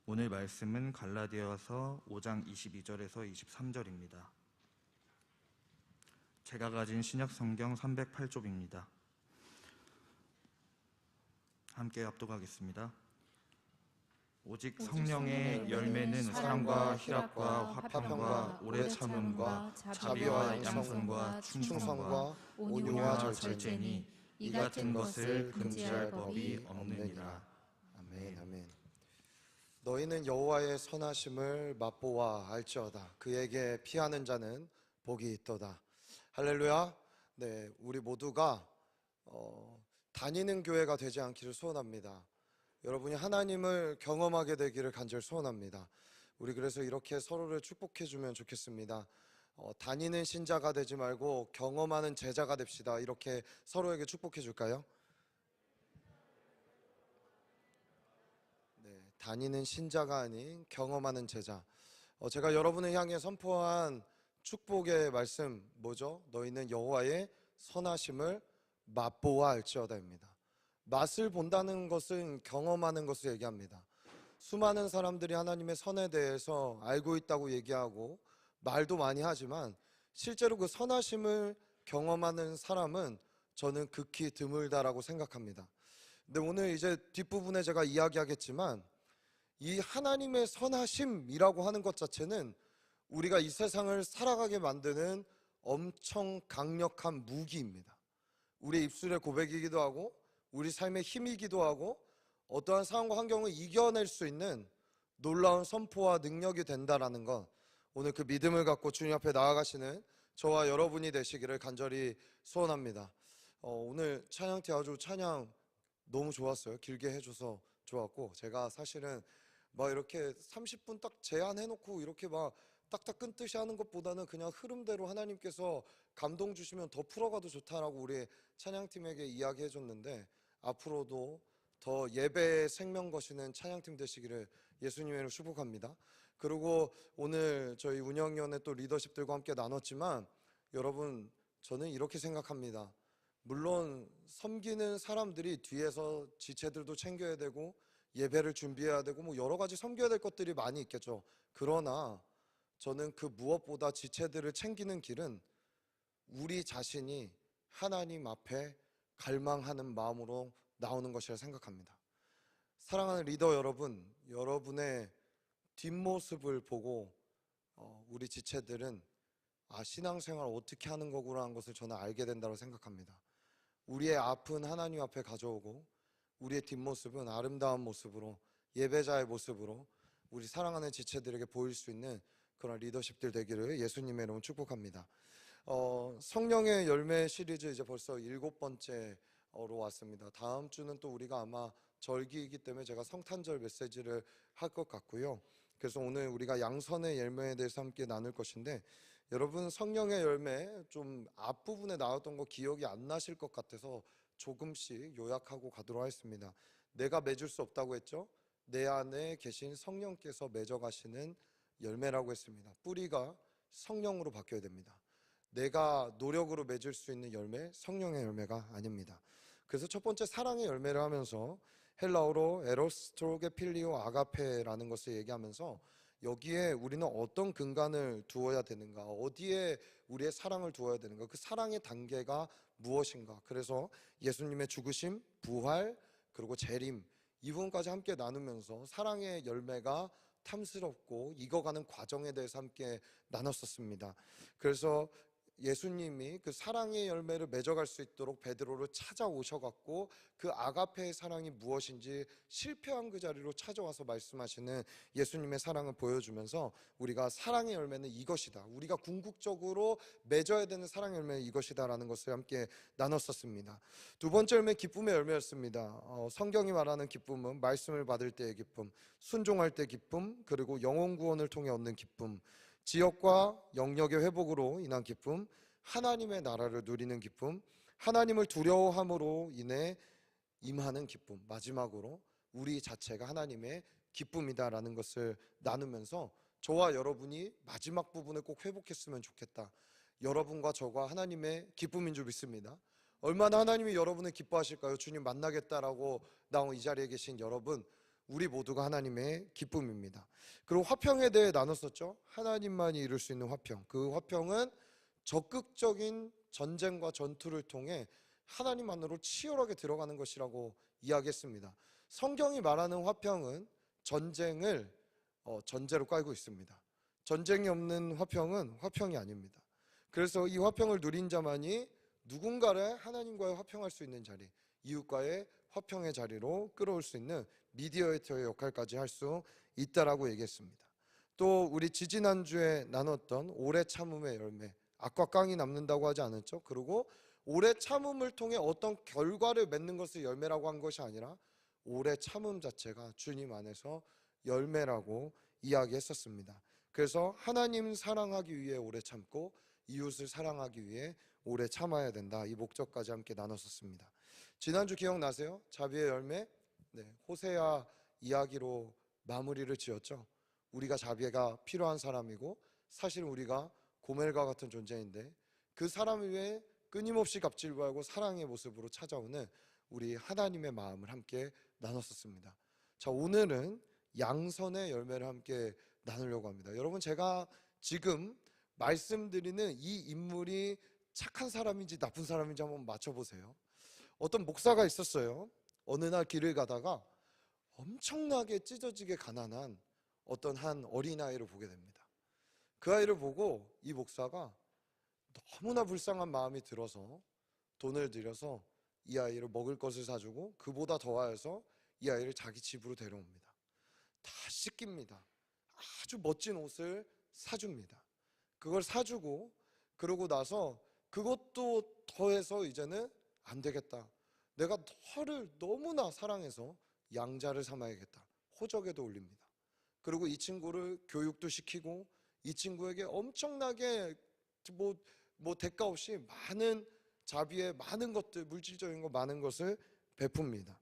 오늘 말씀은 갈라디아서 5장 22절에서 23절입니다. 제가 가진 신약 성경 308쪽입니다. 함께 합독하겠습니다. 오직 성령의 열매는 사랑과 희락과 화평과 오래 참음과 자비와 양선과 충성과 온유와 절제니 이 같은 것을 금지할 법이 없느니라. 아멘. 아멘. 너희는 여호와의 선하심을 맛보아 알지어다. 그에게 피하는 자는 복이 있도다. 할렐루야. 네, 우리 모두가 다니는 교회가 되지 않기를 소원합니다. 여러분이 하나님을 경험하게 되기를 간절히 소원합니다. 우리 그래서 이렇게 서로를 축복해 주면 좋겠습니다. 다니는 신자가 되지 말고 경험하는 제자가 됩시다. 이렇게 서로에게 축복해 줄까요? 네, 다니는 신자가 아닌 경험하는 제자. 제가 여러분을 향해 선포한 축복의 말씀 뭐죠? 너희는 여호와의 선하심을 맛보아 알지어다입니다. 맛을 본다는 것은 경험하는 것을 얘기합니다. 수많은 사람들이 하나님의 선에 대해서 알고 있다고 얘기하고 말도 많이 하지만 실제로 그 선하심을 경험하는 사람은 저는 극히 드물다라고 생각합니다. 근데 오늘 이제 뒷부분에 제가 이야기하겠지만 이 하나님의 선하심이라고 하는 것 자체는 우리가 이 세상을 살아가게 만드는 엄청 강력한 무기입니다. 우리의 입술의 고백이기도 하고 우리 삶의 힘이기도 하고 어떠한 상황과 환경을 이겨낼 수 있는 놀라운 선포와 능력이 된다라는 것, 오늘 그 믿음을 갖고 주님 앞에 나아가시는 저와 여러분이 되시기를 간절히 소원합니다. 오늘 찬양팀 아주 찬양 너무 좋았어요. 길게 해줘서 좋았고, 제가 사실은 막 이렇게 30분 딱 제한해놓고 이렇게 막 딱딱 끊듯이 하는 것보다는 그냥 흐름대로 하나님께서 감동 주시면 더 풀어가도 좋다라고 우리 찬양팀에게 이야기해 줬는데, 앞으로도 더 예배의 생명 거시는 찬양팀 되시기를 예수님으로 축복합니다. 그리고 오늘 저희 운영위원회 또 리더십들과 함께 나눴지만, 여러분 저는 이렇게 생각합니다. 물론 섬기는 사람들이 뒤에서 지체들도 챙겨야 되고 예배를 준비해야 되고 뭐 여러 가지 섬겨야 될 것들이 많이 있겠죠. 그러나 저는 그 무엇보다 지체들을 챙기는 길은 우리 자신이 하나님 앞에 갈망하는 마음으로 나오는 것이라 생각합니다. 사랑하는 리더 여러분, 여러분의 뒷모습을 보고 우리 지체들은 신앙생활 어떻게 하는 거구나 하는 것을 저는 알게 된다고 생각합니다. 우리의 앞은 하나님 앞에 가져오고 우리의 뒷모습은 아름다운 모습으로, 예배자의 모습으로 우리 사랑하는 지체들에게 보일 수 있는 그런 리더십들 되기를 예수님의 이름으로 축복합니다. 성령의 열매 시리즈 이제 벌써 7번째로 왔습니다. 다음 주는 또 우리가 아마 절기이기 때문에 제가 성탄절 메시지를 할 것 같고요. 그래서 오늘 우리가 양선의 열매에 대해서 함께 나눌 것인데, 여러분 성령의 열매 좀 앞부분에 나왔던 거 기억이 안 나실 것 같아서 조금씩 요약하고 가도록 하겠습니다. 내가 맺을 수 없다고 했죠? 내 안에 계신 성령께서 맺어가시는 열매라고 했습니다. 뿌리가 성령으로 바뀌어야 됩니다. 내가 노력으로 맺을 수 있는 열매, 성령의 열매가 아닙니다. 그래서 첫 번째 사랑의 열매를 하면서 헬라어로 에로스트로게 필리오 아가페라는 것을 얘기하면서 여기에 우리는 어떤 근간을 두어야 되는가, 어디에 우리의 사랑을 두어야 되는가, 그 사랑의 단계가 무엇인가. 그래서 예수님의 죽으심, 부활, 그리고 재림, 이 부분까지 함께 나누면서 사랑의 열매가 탐스럽고 익어가는 과정에 대해서 함께 나눴었습니다. 그래서 예수님이 그 사랑의 열매를 맺어갈 수 있도록 베드로를 찾아오셔갖고 그 아가페의 사랑이 무엇인지 실패한 그 자리로 찾아와서 말씀하시는 예수님의 사랑을 보여주면서 우리가 사랑의 열매는 이것이다, 우리가 궁극적으로 맺어야 되는 사랑의 열매는 이것이다 라는 것을 함께 나눴었습니다. 두 번째 열매 기쁨의 열매였습니다. 성경이 말하는 기쁨은 말씀을 받을 때의 기쁨, 순종할 때 기쁨, 그리고 영혼 구원을 통해 얻는 기쁨, 지역과 영역의 회복으로 인한 기쁨, 하나님의 나라를 누리는 기쁨, 하나님을 두려워함으로 인해 임하는 기쁨, 마지막으로 우리 자체가 하나님의 기쁨이다라는 것을 나누면서 저와 여러분이 마지막 부분을 꼭 회복했으면 좋겠다. 여러분과 저가 하나님의 기쁨인 줄 믿습니다. 얼마나 하나님이 여러분을 기뻐하실까요? 주님 만나겠다라고 나온 이 자리에 계신 여러분, 우리 모두가 하나님의 기쁨입니다. 그리고 화평에 대해 나눴었죠. 하나님만이 이룰 수 있는 화평. 그 화평은 적극적인 전쟁과 전투를 통해 하나님 안으로 치열하게 들어가는 것이라고 이야기했습니다. 성경이 말하는 화평은 전쟁을 전제로 깔고 있습니다. 전쟁이 없는 화평은 화평이 아닙니다. 그래서 이 화평을 누린 자만이 누군가를 하나님과의 화평할 수 있는 자리, 이웃과의 화평의 자리로 끌어올 수 있는 미디어에이터의 역할까지 할 수 있다라고 얘기했습니다. 또 우리 지지난주에 나눴던 오래 참음의 열매, 악과 깡이 남는다고 하지 않았죠? 그리고 오래 참음을 통해 어떤 결과를 맺는 것을 열매라고 한 것이 아니라 오래 참음 자체가 주님 안에서 열매라고 이야기했었습니다. 그래서 하나님 사랑하기 위해 오래 참고 이웃을 사랑하기 위해 오래 참아야 된다. 이 목적까지 함께 나눴었습니다. 지난주 기억나세요? 자비의 열매? 네, 호세아 이야기로 마무리를 지었죠. 우리가 자비가 필요한 사람이고 사실 우리가 고멜과 같은 존재인데 그 사람을 위해 끊임없이 갑질하고 사랑의 모습으로 찾아오는 우리 하나님의 마음을 함께 나눴었습니다. 자, 오늘은 양선의 열매를 함께 나누려고 합니다. 여러분, 제가 지금 말씀드리는 이 인물이 착한 사람인지 나쁜 사람인지 한번 맞춰보세요. 어떤 목사가 있었어요. 어느 날 길을 가다가 엄청나게 찢어지게 가난한 어떤 한 어린아이를 보게 됩니다. 그 아이를 보고 이 목사가 너무나 불쌍한 마음이 들어서 돈을 들여서 이 아이를 먹을 것을 사주고 그보다 더하여서 이 아이를 자기 집으로 데려옵니다. 다 씻깁니다. 아주 멋진 옷을 사줍니다. 그걸 사주고 그러고 나서 그것도 더해서 이제는 안 되겠다. 내가 너를 너무나 사랑해서 양자를 삼아야겠다. 호적에도 올립니다. 그리고 이 친구를 교육도 시키고 이 친구에게 엄청나게 뭐 대가 없이 많은 자비의 많은 것들, 물질적인 거 많은 것을 베풉니다.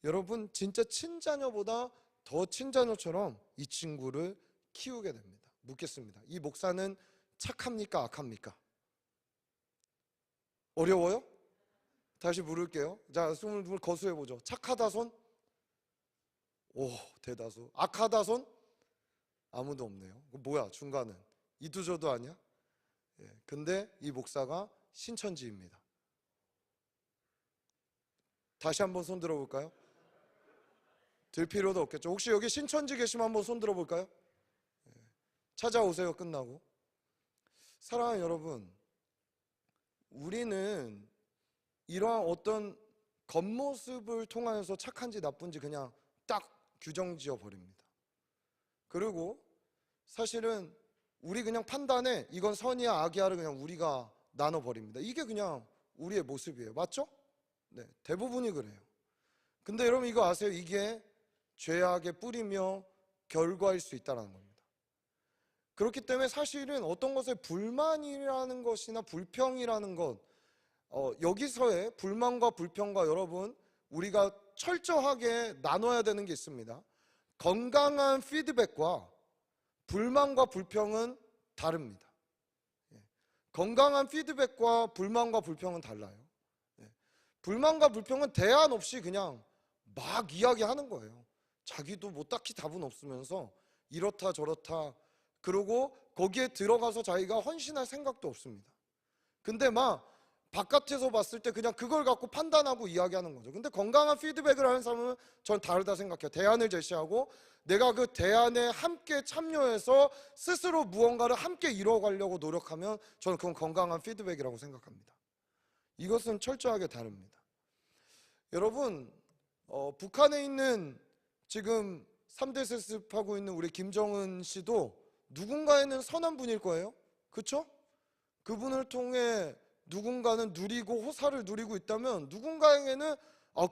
여러분, 진짜 친자녀보다 더 친자녀처럼 이 친구를 키우게 됩니다. 묻겠습니다. 이 목사는 착합니까? 악합니까? 어려워요? 다시 물을게요. 자, 숨을 거수해보죠. 착하다 손? 오, 대다수. 악하다 손? 아무도 없네요. 뭐야, 중간은? 이두저도 아니야? 예, 근데 이 목사가 신천지입니다. 다시 한번 손 들어볼까요? 들 필요도 없겠죠. 혹시 여기 신천지 계시면 한번 손 들어볼까요? 예, 찾아오세요. 끝나고. 사랑하는 여러분, 우리는 이러한 어떤 겉모습을 통하여서 착한지 나쁜지 그냥 딱 규정지어 버립니다. 그리고 사실은 우리 그냥 판단에 이건 선이야 악이야를 그냥 우리가 나눠버립니다. 이게 그냥 우리의 모습이에요. 맞죠? 네, 대부분이 그래요. 근데 여러분 이거 아세요? 이게 죄악의 뿌리며 결과일 수 있다는 겁니다. 그렇기 때문에 사실은 어떤 것에 불만이라는 것이나 불평이라는 것, 여기서의 불만과 불평과 여러분 우리가 철저하게 나눠야 되는 게 있습니다. 건강한 피드백과 불만과 불평은 다릅니다. 건강한 피드백과 불만과 불평은 달라요. 불만과 불평은 대안 없이 그냥 막 이야기하는 거예요. 자기도 뭐 딱히 답은 없으면서 이렇다 저렇다 그러고 거기에 들어가서 자기가 헌신할 생각도 없습니다. 근데 막 바깥에서 봤을 때 그냥 그걸 갖고 판단하고 이야기하는 거죠. 근데 건강한 피드백을 하는 사람은 전 다르다 생각해요. 대안을 제시하고 내가 그 대안에 함께 참여해서 스스로 무언가를 함께 이뤄가려고 노력하면 저는 그건 건강한 피드백이라고 생각합니다. 이것은 철저하게 다릅니다. 여러분, 북한에 있는 지금 3대 세습하고 있는 우리 김정은 씨도 누군가에는 선한 분일 거예요. 그렇죠? 그분을 통해 누군가는 누리고 호사를 누리고 있다면 누군가에게는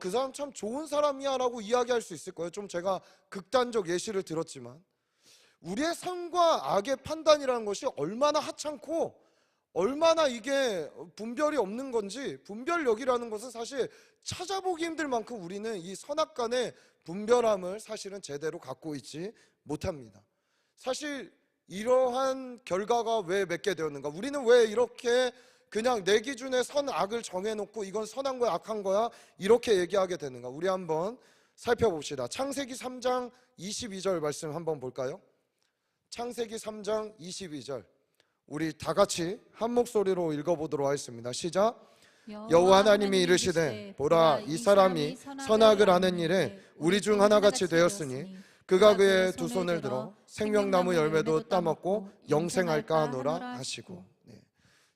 그 사람 참 좋은 사람이야 라고 이야기할 수 있을 거예요. 좀 제가 극단적 예시를 들었지만 우리의 선과 악의 판단이라는 것이 얼마나 하찮고 얼마나 이게 분별이 없는 건지, 분별력이라는 것은 사실 찾아보기 힘들 만큼 우리는 이 선악 간의 분별함을 사실은 제대로 갖고 있지 못합니다. 사실 이러한 결과가 왜 맺게 되었는가? 우리는 왜 이렇게 그냥 내 기준에 선, 악을 정해놓고 이건 선한 거야, 악한 거야 이렇게 얘기하게 되는가? 우리 한번 살펴봅시다. 창세기 3장 22절 말씀 한번 볼까요? 창세기 3장 22절 우리 다 같이 한 목소리로 읽어보도록 하겠습니다. 시작. 여호와 하나님이 이르시되 보라 이 사람이 선악을 아는 일에 우리 중 하나같이 되었으니 그가 그의 두 손을 들어 생명나무 열매도 따먹고 영생할까 하노라 하시고.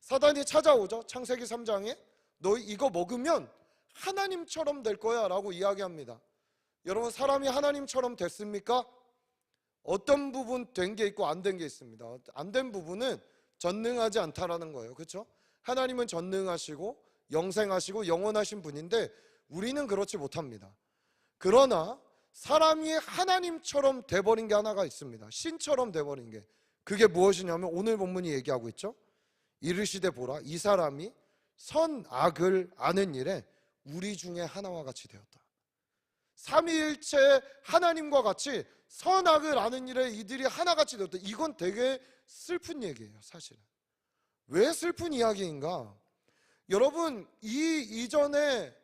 사단이 찾아오죠. 창세기 3장에 너 이거 먹으면 하나님처럼 될 거야 라고 이야기합니다. 여러분, 사람이 하나님처럼 됐습니까? 어떤 부분 된 게 있고 안 된 게 있습니다. 안 된 부분은 전능하지 않다라는 거예요. 그렇죠? 하나님은 전능하시고 영생하시고 영원하신 분인데 우리는 그렇지 못합니다. 그러나 사람이 하나님처럼 돼버린 게 하나가 있습니다. 신처럼 돼버린 게. 그게 무엇이냐면 오늘 본문이 얘기하고 있죠. 이르시되 보라 이 사람이 선악을 아는 일에 우리 중에 하나와 같이 되었다. 삼위일체 하나님과 같이 선악을 아는 일에 이들이 하나같이 되었다. 이건 되게 슬픈 얘기예요. 사실은. 왜 슬픈 이야기인가? 여러분, 이전에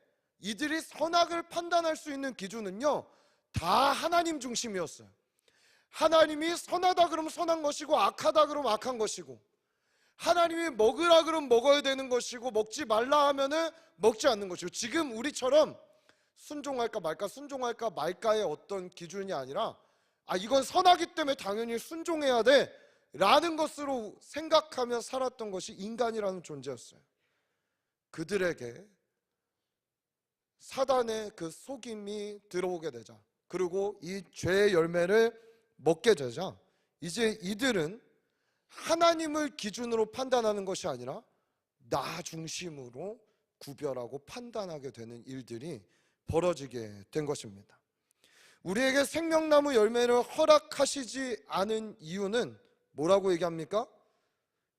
이들이 선악을 판단할 수 있는 기준은요 다 하나님 중심이었어요. 하나님이 선하다 그러면 선한 것이고 악하다 그러면 악한 것이고, 하나님이 먹으라 그러면 먹어야 되는 것이고 먹지 말라 하면은 먹지 않는 것이고, 지금 우리처럼 순종할까 말까 순종할까 말까의 어떤 기준이 아니라 이건 선하기 때문에 당연히 순종해야 돼 라는 것으로 생각하며 살았던 것이 인간이라는 존재였어요. 그들에게 사단의 그 속임이 들어오게 되자, 그리고 이 죄의 열매를 먹게 되자, 이제 이들은 하나님을 기준으로 판단하는 것이 아니라 나 중심으로 구별하고 판단하게 되는 일들이 벌어지게 된 것입니다. 우리에게 생명나무 열매를 허락하시지 않은 이유는 뭐라고 얘기합니까?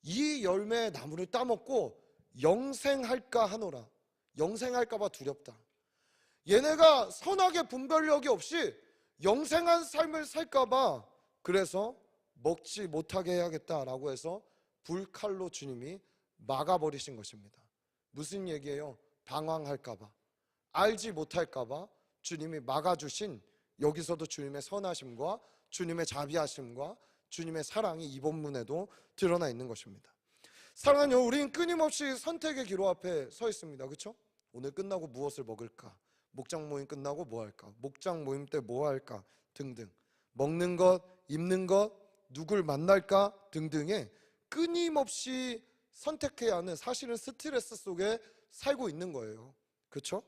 이 열매의 나무를 따먹고 영생할까 하노라. 영생할까 봐 두렵다. 얘네가 선악의 분별력이 없이 영생한 삶을 살까 봐 그래서 먹지 못하게 해야겠다라고 해서 불칼로 주님이 막아버리신 것입니다. 무슨 얘기예요? 방황할까 봐, 알지 못할까 봐 주님이 막아주신, 여기서도 주님의 선하심과 주님의 자비하심과 주님의 사랑이 이 본문에도 드러나 있는 것입니다. 사랑하는 우리는 끊임없이 선택의 기로 앞에 서 있습니다. 그렇죠? 오늘 끝나고 무엇을 먹을까? 목장 모임 끝나고 뭐 할까? 목장 모임 때 뭐 할까? 등등. 먹는 것, 입는 것, 누굴 만날까? 등등의 끊임없이 선택해야 하는, 사실은 스트레스 속에 살고 있는 거예요. 그렇죠?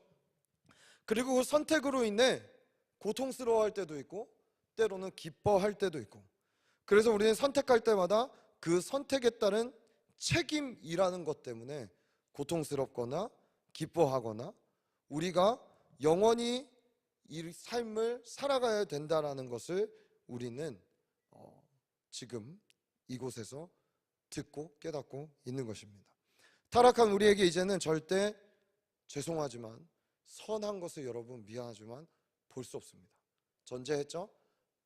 그리고 그 선택으로 인해 고통스러워할 때도 있고 때로는 기뻐할 때도 있고, 그래서 우리는 선택할 때마다 그 선택에 따른 책임이라는 것 때문에 고통스럽거나 기뻐하거나 우리가 영원히 이 삶을 살아가야 된다는 것을 우리는 지금 이곳에서 듣고 깨닫고 있는 것입니다. 타락한 우리에게 이제는 절대, 죄송하지만 선한 것을 여러분 미안하지만 볼 수 없습니다. 전제했죠?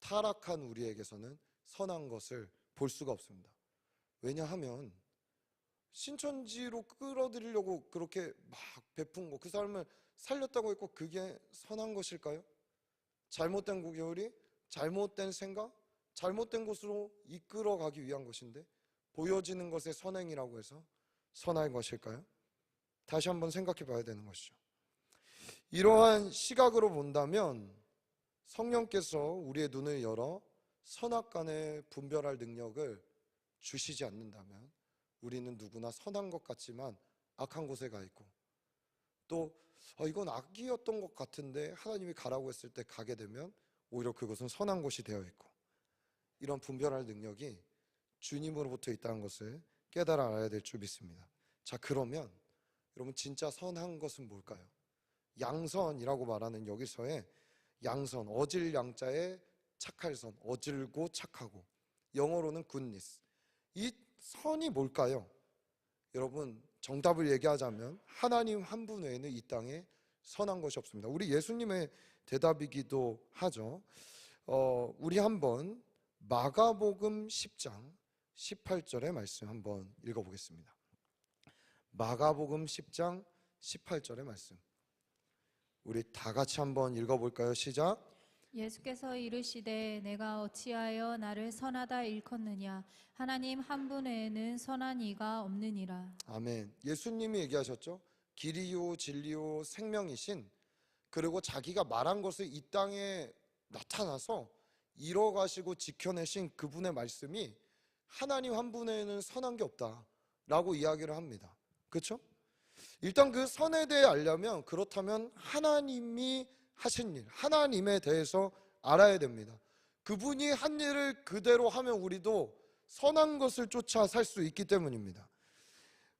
타락한 우리에게서는 선한 것을 볼 수가 없습니다. 왜냐하면 신천지로 끌어들이려고 그렇게 막 베푼 거, 그 사람을 살렸다고 했고 그게 선한 것일까요? 잘못된 고결이, 잘못된 생각, 잘못된 곳으로 이끌어가기 위한 것인데 보여지는 것의 선행이라고 해서 선한 것일까요? 다시 한번 생각해 봐야 되는 것이죠. 이러한 시각으로 본다면 성령께서 우리의 눈을 열어 선악간에 분별할 능력을 주시지 않는다면 우리는 누구나 선한 것 같지만 악한 곳에 가 있고, 또 이건 악이었던 것 같은데 하나님이 가라고 했을 때 가게 되면 오히려 그것은 선한 곳이 되어 있고, 이런 분별할 능력이 주님으로부터 있다는 것을 깨달아 알아야 될 줄 믿습니다. 자, 그러면 여러분 진짜 선한 것은 뭘까요? 양선이라고 말하는 여기서의 양선, 어질 양자의 착할 선, 어질고 착하고, 영어로는 goodness. 이 선이 뭘까요? 여러분 정답을 얘기하자면 하나님 한 분 외에는 이 땅에 선한 것이 없습니다. 우리 예수님의 대답이기도 하죠. 우리 한번 마가복음 10장 18절의 말씀 한번 읽어보겠습니다. 마가복음 10장 18절의 말씀. 우리 다 같이 한번 읽어볼까요? 시작. 예수께서 이르시되 내가 어찌하여 나를 선하다 일컫느냐 하나님 한 분 외에는 선한 이가 없느니라. 아멘. 예수님이 얘기하셨죠. 길이요 진리요 생명이신, 그리고 자기가 말한 것을 이 땅에 나타나서 이뤄가시고 지켜내신 그분의 말씀이 하나님 한 분에는 선한 게 없다라고 이야기를 합니다. 그렇죠? 일단 그 선에 대해 알려면, 그렇다면 하나님이 하신 일, 하나님에 대해서 알아야 됩니다. 그분이 한 일을 그대로 하면 우리도 선한 것을 쫓아 살 수 있기 때문입니다.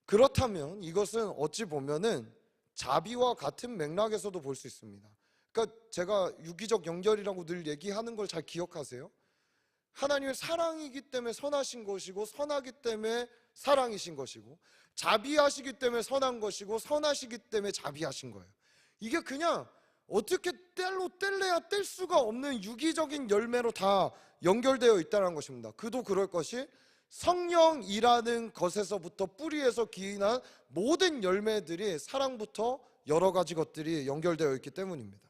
그렇다면 이것은 어찌 보면은 자비와 같은 맥락에서도 볼 수 있습니다. 그러니까 제가 유기적 연결이라고 늘 얘기하는 걸 잘 기억하세요. 하나님의 사랑이기 때문에 선하신 것이고, 선하기 때문에 사랑이신 것이고, 자비하시기 때문에 선한 것이고, 선하시기 때문에 자비하신 거예요. 이게 그냥 어떻게 뗄래야 뗄 수가 없는 유기적인 열매로 다 연결되어 있다는 것입니다. 그도 그럴 것이 성령이라는 것에서부터 뿌리에서 기인한 모든 열매들이 사랑부터 여러 가지 것들이 연결되어 있기 때문입니다.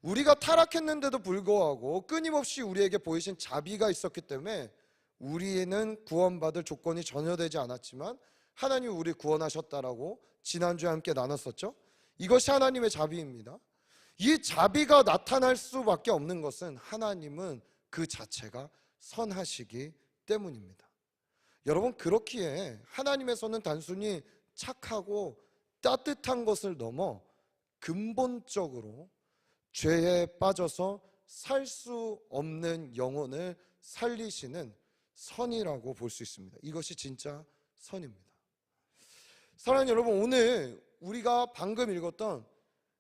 우리가 타락했는데도 불구하고 끊임없이 우리에게 보이신 자비가 있었기 때문에 우리는 구원받을 조건이 전혀 되지 않았지만 하나님이 우리 구원하셨다라고 지난주에 함께 나눴었죠. 이것이 하나님의 자비입니다. 이 자비가 나타날 수밖에 없는 것은 하나님은 그 자체가 선하시기 때문입니다. 여러분, 그렇기에 하나님에서는 단순히 착하고 따뜻한 것을 넘어 근본적으로 죄에 빠져서 살 수 없는 영혼을 살리시는 선이라고 볼 수 있습니다. 이것이 진짜 선입니다. 사랑하는 여러분, 오늘 우리가 방금 읽었던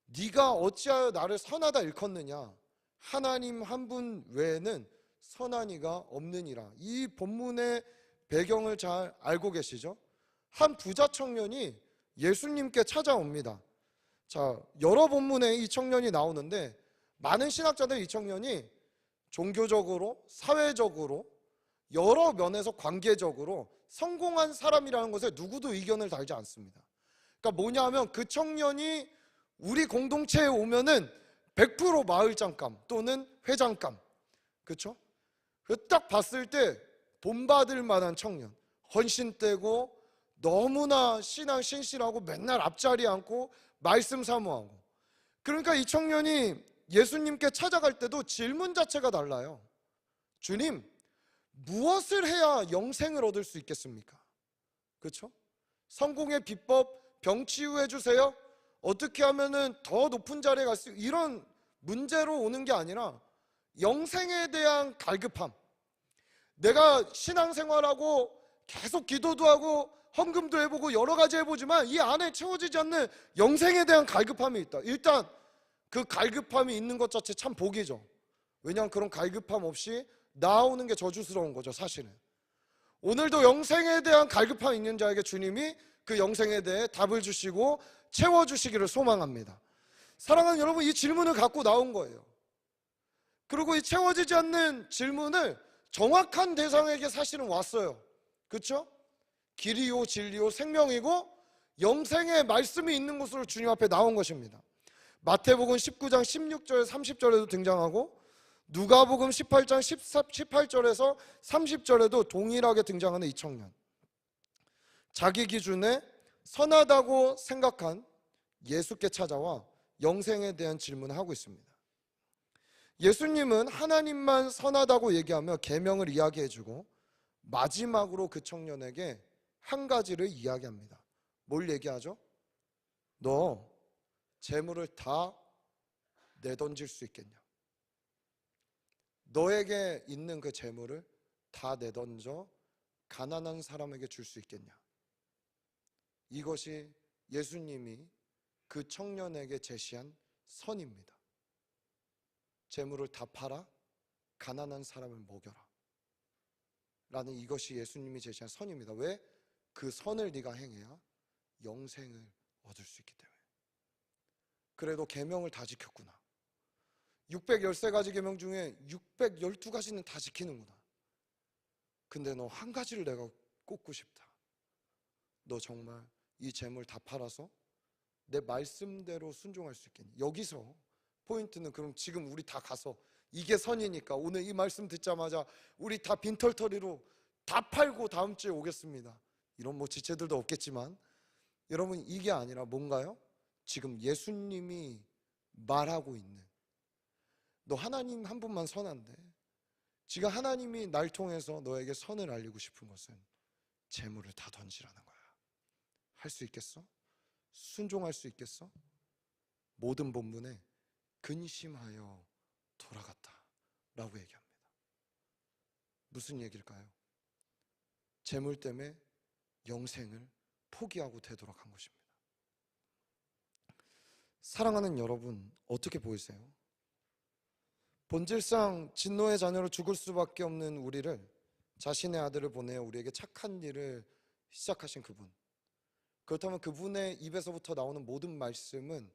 네가 어찌하여 나를 선하다 일컫느냐, 하나님 한 분 외에는 선한 이가 없느니라, 이 본문의 배경을 잘 알고 계시죠? 한 부자 청년이 예수님께 찾아옵니다. 자, 여러 본문에 이 청년이 나오는데 많은 신학자들 이 청년이 종교적으로, 사회적으로, 여러 면에서 관계적으로 성공한 사람이라는 것에 누구도 의견을 달지 않습니다. 그러니까 뭐냐 하면 그 청년이 우리 공동체에 오면은 100% 마을장감 또는 회장감, 그렇죠? 딱 봤을 때 본받을 만한 청년, 헌신되고 너무나 신앙 신실하고 맨날 앞자리에 앉고 말씀 사모하고. 그러니까 이 청년이 예수님께 찾아갈 때도 질문 자체가 달라요. 주님, 무엇을 해야 영생을 얻을 수 있겠습니까? 그렇죠? 성공의 비법 병 치유해 주세요. 어떻게 하면은 더 높은 자리에 갈 수, 이런 문제로 오는 게 아니라 영생에 대한 갈급함. 내가 신앙생활하고 계속 기도도 하고 헌금도 해보고 여러 가지 해보지만 이 안에 채워지지 않는 영생에 대한 갈급함이 있다. 일단 그 갈급함이 있는 것 자체 참 복이죠. 왜냐하면 그런 갈급함 없이 나오는 게 저주스러운 거죠, 사실은. 오늘도 영생에 대한 갈급함이 있는 자에게 주님이 그 영생에 대해 답을 주시고 채워주시기를 소망합니다. 사랑하는 여러분, 이 질문을 갖고 나온 거예요. 그리고 이 채워지지 않는 질문을 정확한 대상에게 사실은 왔어요. 그렇죠? 길이요 진리요 생명이고 영생의 말씀이 있는 곳으로 주님 앞에 나온 것입니다. 마태복음 19장 16절 30절에도 등장하고 누가복음 18장 18절에서 30절에도 동일하게 등장하는 이 청년. 자기 기준에 선하다고 생각한 예수께 찾아와 영생에 대한 질문을 하고 있습니다. 예수님은 하나님만 선하다고 얘기하며 계명을 이야기해주고 마지막으로 그 청년에게 한 가지를 이야기합니다. 뭘 얘기하죠? 너 재물을 다 내던질 수 있겠냐? 너에게 있는 그 재물을 다 내던져 가난한 사람에게 줄 수 있겠냐? 이것이 예수님이 그 청년에게 제시한 선입니다. 재물을 다 팔아 가난한 사람을 먹여라 라는 이것이 예수님이 제시한 선입니다. 왜? 그 선을 네가 행해야 영생을 얻을 수 있기 때문에. 그래도 계명을 다 지켰구나. 613가지 계명 중에 612가지는 다 지키는구나. 근데 너 한 가지를 내가 꼽고 싶다. 너 정말 이 재물 다 팔아서 내 말씀대로 순종할 수 있겠니? 여기서 포인트는 그럼 지금 우리 다 가서 이게 선이니까 오늘 이 말씀 듣자마자 우리 다 빈털터리로 다 팔고 다음 주에 오겠습니다. 이런 뭐 지체들도 없겠지만 여러분 이게 아니라 뭔가요? 지금 예수님이 말하고 있는 너 하나님 한 분만 선한데 지금 하나님이 날 통해서 너에게 선을 알리고 싶은 것은 재물을 다 던지라는 거야. 할 수 있겠어? 순종할 수 있겠어? 모든 본문에 근심하여 돌아갔다 라고 얘기합니다. 무슨 얘기일까요? 재물 때문에 영생을 포기하고 되돌아간 것입니다. 사랑하는 여러분, 어떻게 보이세요? 본질상 진노의 자녀로 죽을 수밖에 없는 우리를 자신의 아들을 보내어 우리에게 착한 일을 시작하신 그분, 그렇다면 그분의 입에서부터 나오는 모든 말씀은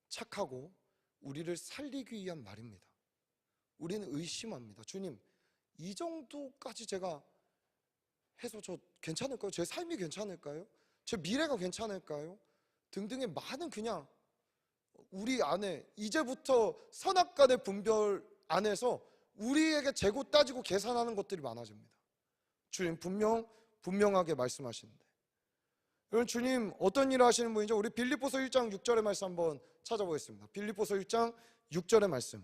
착하고 우리를 살리기 위한 말입니다. 우리는 의심합니다. 주님, 이 정도까지 제가 해서 저 괜찮을까요? 제 삶이 괜찮을까요? 제 미래가 괜찮을까요? 등등의 많은 그냥 우리 안에 이제부터 선악간의 분별 안에서 우리에게 재고 따지고 계산하는 것들이 많아집니다. 주님 분명하게 말씀하시는데 여러분 주님 어떤 일을 하시는 분이죠? 우리 빌립보서 1장 6절의 말씀 한번 찾아보겠습니다. 빌립보서 1장 6절의 말씀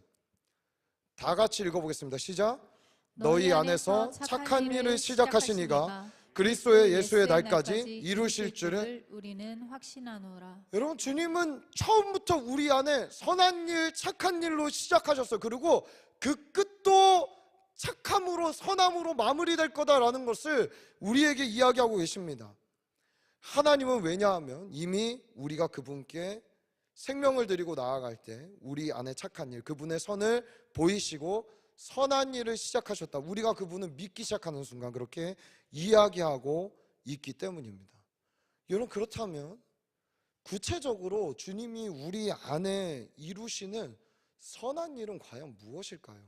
다 같이 읽어보겠습니다. 시작. 너희 안에서 착한 일을 시작하신 이가 그리스도의 예수의 날까지 이루실 줄을 우리는 확신하노라. 여러분 주님은 처음부터 우리 안에 선한 일, 착한 일로 시작하셨어요. 그리고 그 끝도 착함으로 선함으로 마무리될 거다라는 것을 우리에게 이야기하고 계십니다. 하나님은 왜냐하면 이미 우리가 그분께 생명을 드리고 나아갈 때 우리 안에 착한 일, 그분의 선을 보이시고 선한 일을 시작하셨다. 우리가 그분을 믿기 시작하는 순간 그렇게 이야기하고 있기 때문입니다. 여러분 그렇다면 구체적으로 주님이 우리 안에 이루시는 선한 일은 과연 무엇일까요?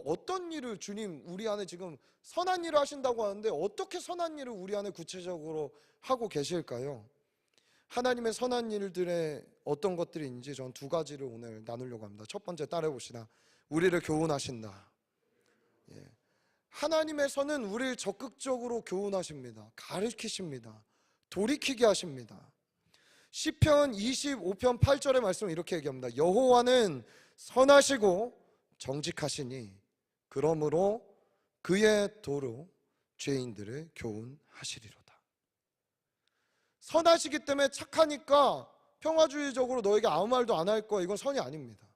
어떤 일을 주님 우리 안에 지금 선한 일을 하신다고 하는데 어떻게 선한 일을 우리 안에 구체적으로 하고 계실까요? 하나님의 선한 일들의 어떤 것들이 있는지 전 두 가지를 오늘 나누려고 합니다. 첫 번째 따라해 봅시다. 우리를 교훈하신다. 하나님의 선은 우리를 적극적으로 교훈하십니다. 가르치십니다. 돌이키게 하십니다. 시편 25편 8절의 말씀은 이렇게 얘기합니다. 여호와는 선하시고 정직하시니 그러므로 그의 도로 죄인들을 교훈하시리로다. 선하시기 때문에 착하니까 평화주의적으로 너에게 아무 말도 안 할 거야. 이건 선이 아닙니다.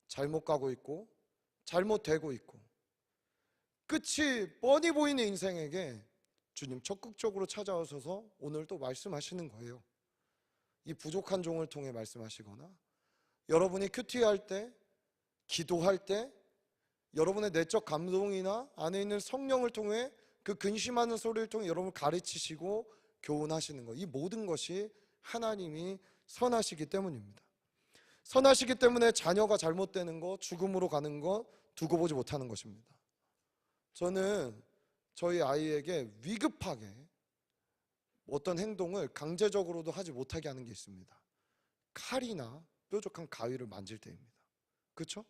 잘못 가고 있고 잘못되고 있고 끝이 뻔히 보이는 인생에게 주님 적극적으로 찾아오셔서 오늘 또 말씀하시는 거예요. 이 부족한 종을 통해 말씀하시거나 여러분이 큐티할 때, 기도할 때 여러분의 내적 감동이나 안에 있는 성령을 통해 그 근심하는 소리를 통해 여러분을 가르치시고 교훈하시는 것, 이 모든 것이 하나님이 선하시기 때문입니다. 선하시기 때문에 자녀가 잘못되는 것, 죽음으로 가는 것 두고 보지 못하는 것입니다. 저는 저희 아이에게 위급하게 어떤 행동을 강제적으로도 하지 못하게 하는 게 있습니다. 칼이나 뾰족한 가위를 만질 때입니다. 그렇죠?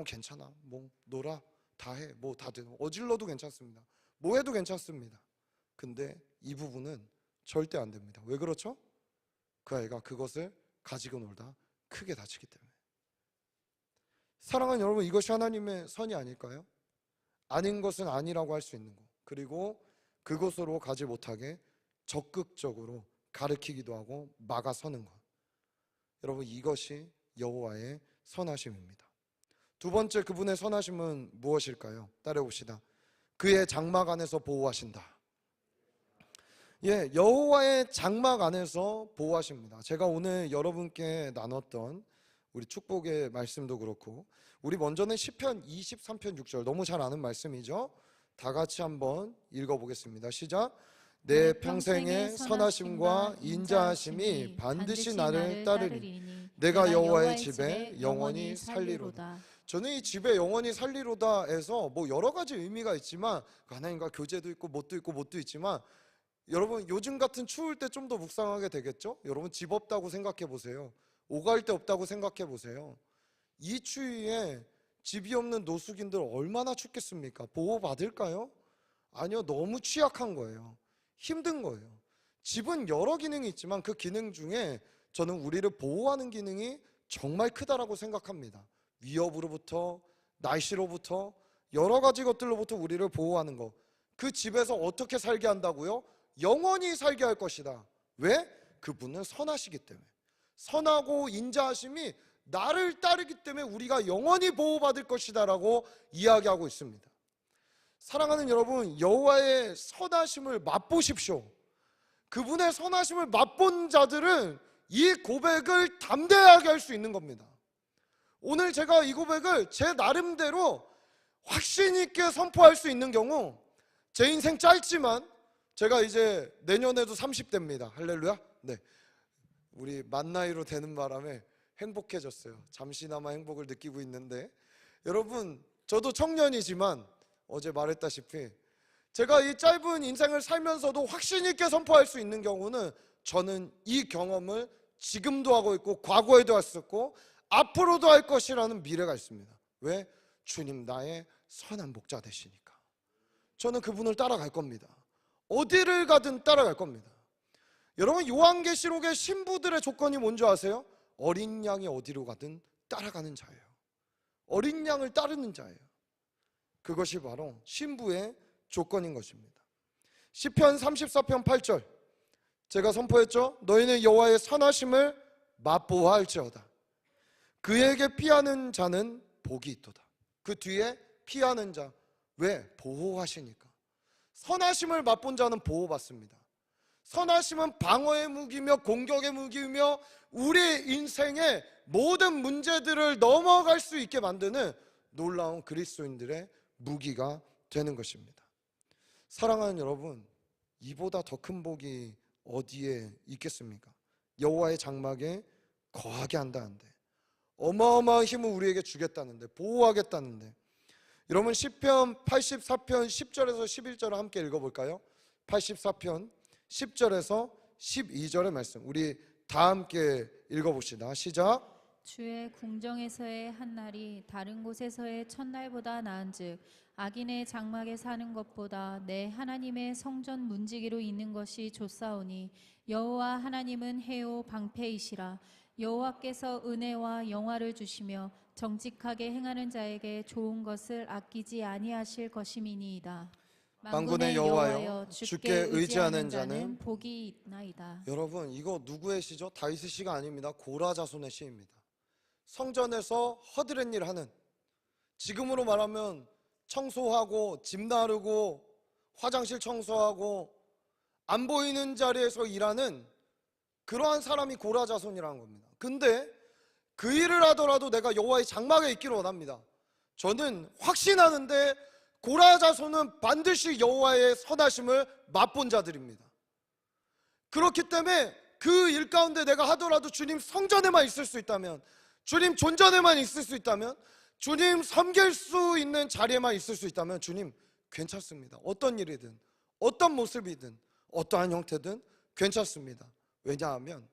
괜찮아, 뭐 놀아, 다 해, 뭐 다 돼, 어질러도 괜찮습니다. 뭐 해도 괜찮습니다. 근데 이 부분은 절대 안 됩니다. 왜 그렇죠? 그 아이가 그것을 가지고 놀다 크게 다치기 때문에. 사랑하는 여러분, 이것이 하나님의 선이 아닐까요? 아닌 것은 아니라고 할 수 있는 것, 그리고 그것으로 가지 못하게 적극적으로 가르치기도 하고 막아서는 것. 여러분, 이것이 여호와의 선하심입니다. 두 번째, 그분의 선하심은 무엇일까요? 따라해 봅시다. 그의 장막 안에서 보호하신다. 여호와의 장막 안에서 보호하십니다. 제가 오늘 여러분께 나눴던 우리 축복의 말씀도 그렇고, 우리 먼저는 시편 23편 6절, 너무 잘 아는 말씀이죠. 다 같이 한번 읽어보겠습니다. 시작. 내 평생의 선하심과 인자하심이 반드시 나를 따르리니 내가 여호와의 집에 영원히 살리로다. 저는 이 집에 영원히 살리로다에서 뭐 여러 가지 의미가 있지만, 하나님과 교제도 있고 뭣도 있고 뭣도 있지만, 여러분 요즘 같은 추울 때 좀 더 묵상하게 되겠죠? 여러분 집 없다고 생각해 보세요. 오갈 데 없다고 생각해 보세요. 이 추위에 집이 없는 노숙인들 얼마나 춥겠습니까? 보호받을까요? 아니요, 너무 취약한 거예요. 힘든 거예요. 집은 여러 기능이 있지만 그 기능 중에 저는 우리를 보호하는 기능이 정말 크다라고 생각합니다. 위협으로부터, 날씨로부터, 여러 가지 것들로부터 우리를 보호하는 거. 그 집에서 어떻게 살게 한다고요? 영원히 살게 할 것이다. 왜? 그분은 선하시기 때문에. 선하고 인자하심이 나를 따르기 때문에 우리가 영원히 보호받을 것이다 라고 이야기하고 있습니다. 사랑하는 여러분, 여호와의 선하심을 맛보십시오. 그분의 선하심을 맛본 자들은 이 고백을 담대하게 할 수 있는 겁니다. 오늘 제가 이 고백을 제 나름대로 확신 있게 선포할 수 있는 경우, 제 인생 짧지만 제가 이제 내년에도 30대입니다. 할렐루야. 네, 우리 만 나이로 되는 바람에 행복해졌어요. 잠시나마 행복을 느끼고 있는데, 여러분 저도 청년이지만 어제 말했다시피 제가 이 짧은 인생을 살면서도 확신 있게 선포할 수 있는 경우는 저는 이 경험을 지금도 하고 있고 과거에도 했었고 앞으로도 할 것이라는 미래가 있습니다. 왜? 주님 나의 선한 목자 되시니까. 저는 그분을 따라갈 겁니다. 어디를 가든 따라갈 겁니다. 여러분 요한계시록의 신부들의 조건이 뭔지 아세요? 어린 양이 어디로 가든 따라가는 자예요. 어린 양을 따르는 자예요. 그것이 바로 신부의 조건인 것입니다. 시편 34편 8절 제가 선포했죠. 너희는 여호와의 선하심을 맛보아할지어다. 그에게 피하는 자는 복이 있도다. 그 뒤에 피하는 자, 왜? 보호하시니까. 선하심을 맛본 자는 보호받습니다. 선하심은 방어의 무기며 공격의 무기며 우리 인생의 모든 문제들을 넘어갈 수 있게 만드는 놀라운 그리스도인들의 무기가 되는 것입니다. 사랑하는 여러분, 이보다 더 큰 복이 어디에 있겠습니까? 여호와의 장막에 거하게 한다는데, 어마어마한 힘을 우리에게 주겠다는데, 보호하겠다는데. 여러분 시편 84편 10절에서 11절을 함께 읽어볼까요? 84편 10절에서 12절의 말씀 우리 다 함께 읽어봅시다. 시작. 주의 궁정에서의 한 날이 다른 곳에서의 첫날보다 나은즉 악인의 장막에 사는 것보다 내 하나님의 성전 문지기로 있는 것이 좋사오니 여호와 하나님은 해요 방패이시라. 여호와께서 은혜와 영화를 주시며 정직하게 행하는 자에게 좋은 것을 아끼지 아니하실 것임이니이다. 만군의 여호와여, 주께 의지하는 자는 복이 있나이다. 여러분 이거 누구의 시죠? 다윗의 시가 아닙니다. 고라 자손의 시입니다. 성전에서 허드렛 일 하는, 지금으로 말하면 청소하고 집 나르고 화장실 청소하고 안 보이는 자리에서 일하는 그러한 사람이 고라 자손이라는 겁니다. 근데 그 일을 하더라도 내가 여호와의 장막에 있기를 원합니다. 저는 확신하는데 고라 자손은 반드시 여호와의 선하심을 맛본 자들입니다. 그렇기 때문에 그 일 가운데 내가 하더라도 주님 성전에만 있을 수 있다면, 주님 존전에만 있을 수 있다면, 주님 섬길 수 있는 자리에만 있을 수 있다면 주님 괜찮습니다. 어떤 일이든 어떤 모습이든 어떠한 형태든 괜찮습니다. 왜냐하면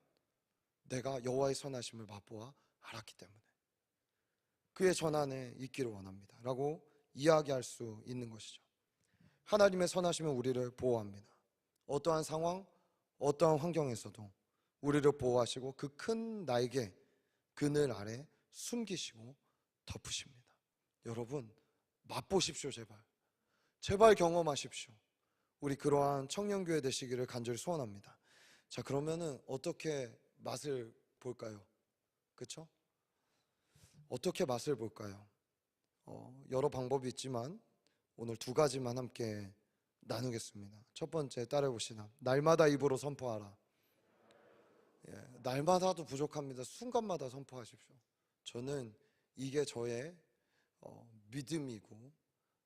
내가 여호와의 선하심을 맛보아 알았기 때문에. 그의 전안에 있기를 원합니다 라고 이야기할 수 있는 것이죠. 하나님의 선하심은 우리를 보호합니다. 어떠한 상황, 어떠한 환경에서도 우리를 보호하시고 그 큰 날개 그늘 아래 숨기시고 덮으십니다. 여러분 맛보십시오. 제발 경험하십시오. 우리 그러한 청년교회 되시기를 간절히 소원합니다. 자, 그러면은 어떻게 맛을 볼까요? 그렇죠? 어떻게 맛을 볼까요? 여러 방법이 있지만 오늘 두 가지만 함께 나누겠습니다. 첫 번째 따라해 봅시다. 날마다 입으로 선포하라. 날마다도 부족합니다. 순간마다 선포하십시오. 저는 이게 저의 믿음이고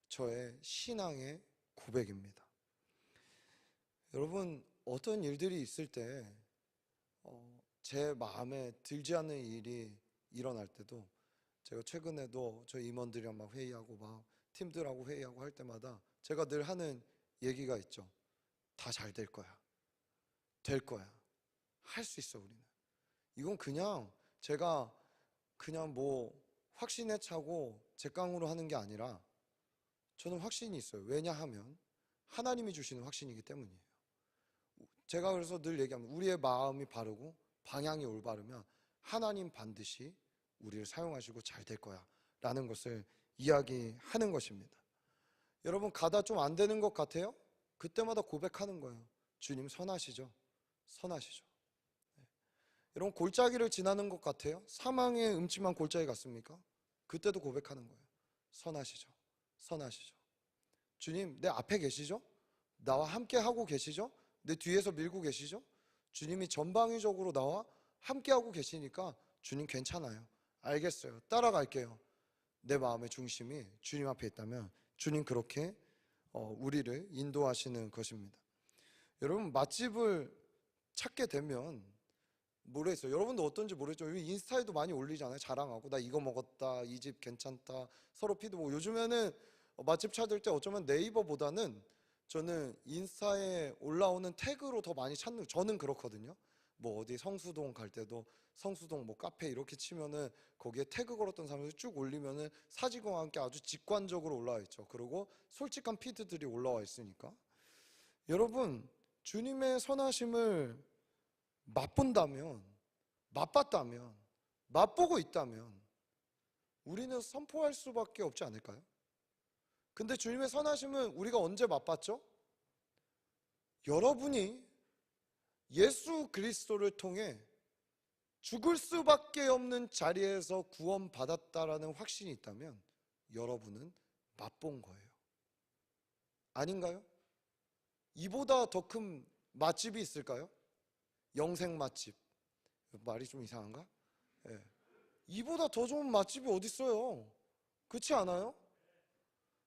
저의 신앙의 고백입니다. 여러분 어떤 일들이 있을 때 제 마음에 들지 않는 일이 일어날 때도, 제가 최근에도 저희 임원들이랑 막 회의하고 막 팀들하고 회의하고 할 때마다 제가 늘 하는 얘기가 있죠. 다 잘 될 거야. 될 거야. 할 수 있어 우리는. 이건 그냥 제가 그냥 뭐 확신에 차고 제 깡으로 하는 게 아니라 저는 확신이 있어요. 왜냐하면 하나님이 주시는 확신이기 때문이에요. 제가 그래서 늘 얘기합니다. 우리의 마음이 바르고 방향이 올바르면 하나님 반드시 우리를 사용하시고 잘 될 거야 라는 것을 이야기하는 것입니다. 여러분 가다 좀 안 되는 것 같아요? 그때마다 고백하는 거예요. 주님 선하시죠? 선하시죠. 네. 여러분 골짜기를 지나는 것 같아요? 사망의 음침한 골짜기 같습니까? 그때도 고백하는 거예요. 선하시죠? 선하시죠? 주님 내 앞에 계시죠? 나와 함께 하고 계시죠? 내 뒤에서 밀고 계시죠? 주님이 전방위적으로 나와 함께 하고 계시니까 주님 괜찮아요. 알겠어요. 따라갈게요. 내 마음의 중심이 주님 앞에 있다면 주님 그렇게 우리를 인도하시는 것입니다. 여러분 맛집을 찾게 되면 모르겠어요. 여러분도 어떤지 모르겠죠. 인스타에도 많이 올리잖아요. 자랑하고 나 이거 먹었다, 이 집 괜찮다, 서로 피드 보고. 요즘에는 맛집 찾을 때 어쩌면 네이버보다는 저는 인스타에 올라오는 태그로 더 많이 찾는, 저는 그렇거든요. 뭐 어디 성수동 갈 때도 성수동 뭐 카페 이렇게 치면은 거기에 태그 걸었던 사람들 쭉 올리면은 사진과 함께 아주 직관적으로 올라와 있죠. 그리고 솔직한 피드들이 올라와 있으니까. 여러분 주님의 선하심을 맛본다면, 맛봤다면, 맛보고 있다면 우리는 선포할 수밖에 없지 않을까요? 근데 주님의 선하심은 우리가 언제 맛봤죠? 여러분이 예수 그리스도를 통해 죽을 수밖에 없는 자리에서 구원받았다라는 확신이 있다면 여러분은 맛본 거예요. 아닌가요? 이보다 더 큰 맛집이 있을까요? 영생 맛집. 말이 좀 이상한가? 네. 이보다 더 좋은 맛집이 어디 있어요? 그렇지 않아요?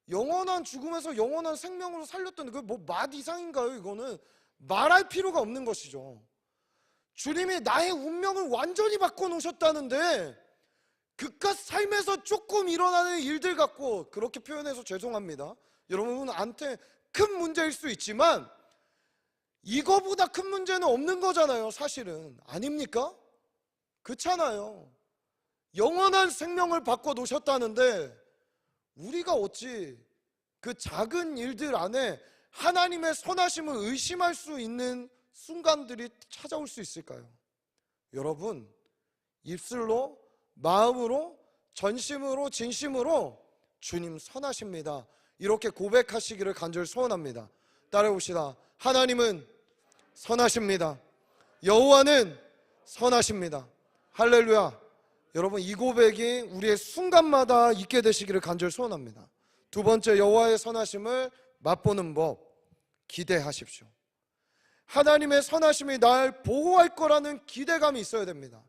영원한 죽음에서 영원한 생명으로 살렸던 그 뭐 맛 이상인가요? 이거는 말할 필요가 없는 것이죠. 주님이 나의 운명을 완전히 바꿔놓으셨다는데 그깟 삶에서 조금 일어나는 일들 갖고, 그렇게 표현해서 죄송합니다. 여러분한테 큰 문제일 수 있지만 이거보다 큰 문제는 없는 거잖아요. 사실은 아닙니까? 그렇잖아요. 영원한 생명을 바꿔놓으셨다는데 우리가 어찌 그 작은 일들 안에 하나님의 선하심을 의심할 수 있는 순간들이 찾아올 수 있을까요? 여러분 입술로, 마음으로, 전심으로, 진심으로 주님 선하십니다 이렇게 고백하시기를 간절히 소원합니다. 따라해봅시다. 하나님은 선하십니다. 여호와는 선하십니다. 할렐루야. 여러분 이 고백이 우리의 순간마다 있게 되시기를 간절히 소원합니다. 두 번째, 여호와의 선하심을 맛보는 법, 기대하십시오. 하나님의 선하심이 날 보호할 거라는 기대감이 있어야 됩니다.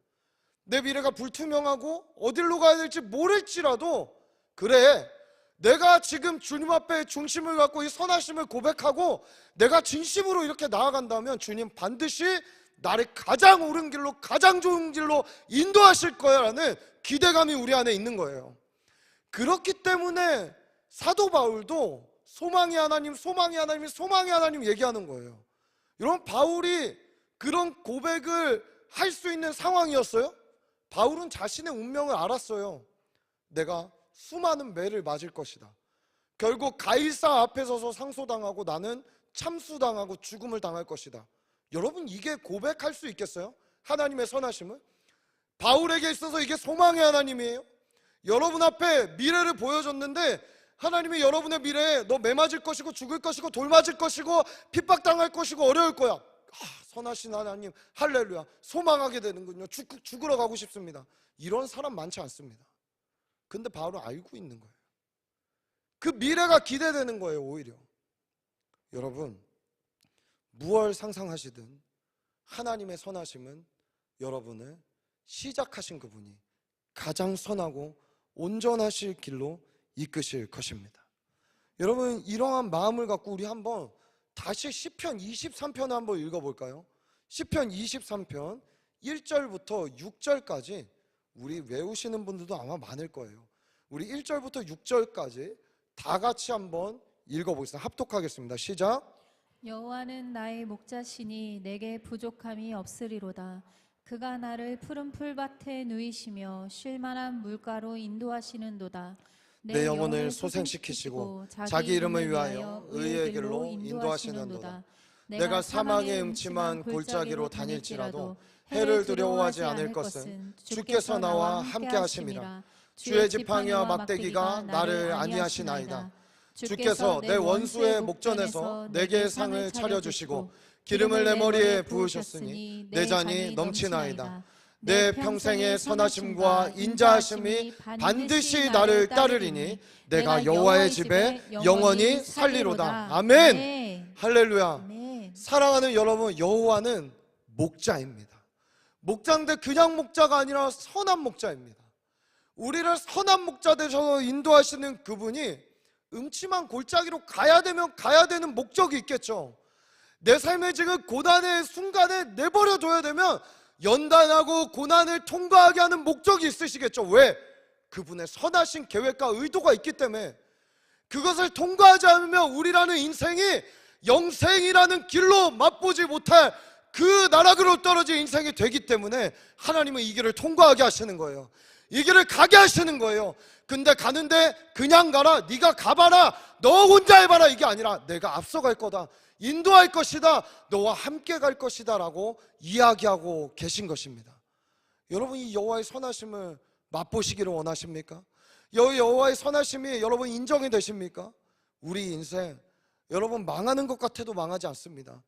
내 미래가 불투명하고 어디로 가야 될지 모를지라도, 그래 내가 지금 주님 앞에 중심을 갖고 이 선하심을 고백하고 내가 진심으로 이렇게 나아간다면 주님 반드시 나를 가장 옳은 길로, 가장 좋은 길로 인도하실 거야라는 기대감이 우리 안에 있는 거예요. 그렇기 때문에 사도 바울도 소망의 하나님, 소망의 하나님, 소망의 하나님 얘기하는 거예요. 여러분 바울이 그런 고백을 할 수 있는 상황이었어요? 바울은 자신의 운명을 알았어요. 내가 수많은 매를 맞을 것이다. 결국 가이사 앞에 서서 상소당하고 나는 참수당하고 죽음을 당할 것이다. 여러분 이게 고백할 수 있겠어요? 하나님의 선하심을? 바울에게 있어서 이게 소망의 하나님이에요. 여러분 앞에 미래를 보여줬는데 하나님이 여러분의 미래에 너 매 맞을 것이고 죽을 것이고 돌 맞을 것이고 핍박당할 것이고 어려울 거야. 선하신 하나님 할렐루야, 소망하게 되는군요. 죽으러 가고 싶습니다. 이런 사람 많지 않습니다. 근데 바울은 알고 있는 거예요. 그 미래가 기대되는 거예요. 오히려 여러분 무얼 상상하시든 하나님의 선하심은 여러분을 시작하신 그분이 가장 선하고 온전하실 길로 이끄실 것입니다. 여러분 이러한 마음을 갖고 우리 한번 다시 시편 23편을 한번 읽어볼까요? 시편 23편 1절부터 6절까지 우리 외우시는 분들도 아마 많을 거예요. 우리 1절부터 6절까지 다 같이 한번 읽어보겠습니다. 합독하겠습니다. 시작. 여호와는 나의 목자시니 내게 부족함이 없으리로다. 그가 나를 푸른 풀밭에 누이시며 쉴만한 물가로 인도하시는도다. 내 영혼을 소생시키시고 자기 이름을 위하여 의의 길로 인도하시는도다. 내가 사망의 음침한 골짜기로 다닐지라도 해를 두려워하지 않을 것은 주께서 나와 함께 하심이라. 주의 지팡이와 막대기가 나를 안위하시나이다. 주께서 내 원수의 목전에서 내게 상을 차려주시고 기름을 내 머리에 부으셨으니 내 잔이 넘치나이다. 내 평생의 선하심과 인자하심이 반드시 나를 따르리니 내가 여호와의 집에 영원히 살리로다. 아멘. 할렐루야. 아멘. 사랑하는 여러분, 여호와는 목자입니다. 목자인데 그냥 목자가 아니라 선한 목자입니다. 우리를 선한 목자 되셔서 인도하시는 그분이 음침한 골짜기로 가야 되면 가야 되는 목적이 있겠죠. 내 삶의 지금 고난의 순간에 내버려 둬야 되면 연단하고 고난을 통과하게 하는 목적이 있으시겠죠. 왜? 그분의 선하신 계획과 의도가 있기 때문에. 그것을 통과하지 않으면 우리라는 인생이 영생이라는 길로 맛보지 못할 그 나락으로 떨어질 인생이 되기 때문에 하나님은 이 길을 통과하게 하시는 거예요. 이 길을 가게 하시는 거예요. 근데 가는데 그냥 가라, 네가 가봐라, 너 혼자 해봐라, 이게 아니라 내가 앞서갈 거다, 인도할 것이다, 너와 함께 갈 것이다 라고 이야기하고 계신 것입니다. 여러분, 이 여호와의 선하심을 맛보시기를 원하십니까? 여호와의 선하심이 여러분 인정이 되십니까? 우리 인생 여러분 망하는 것 같아도 망하지 않습니다.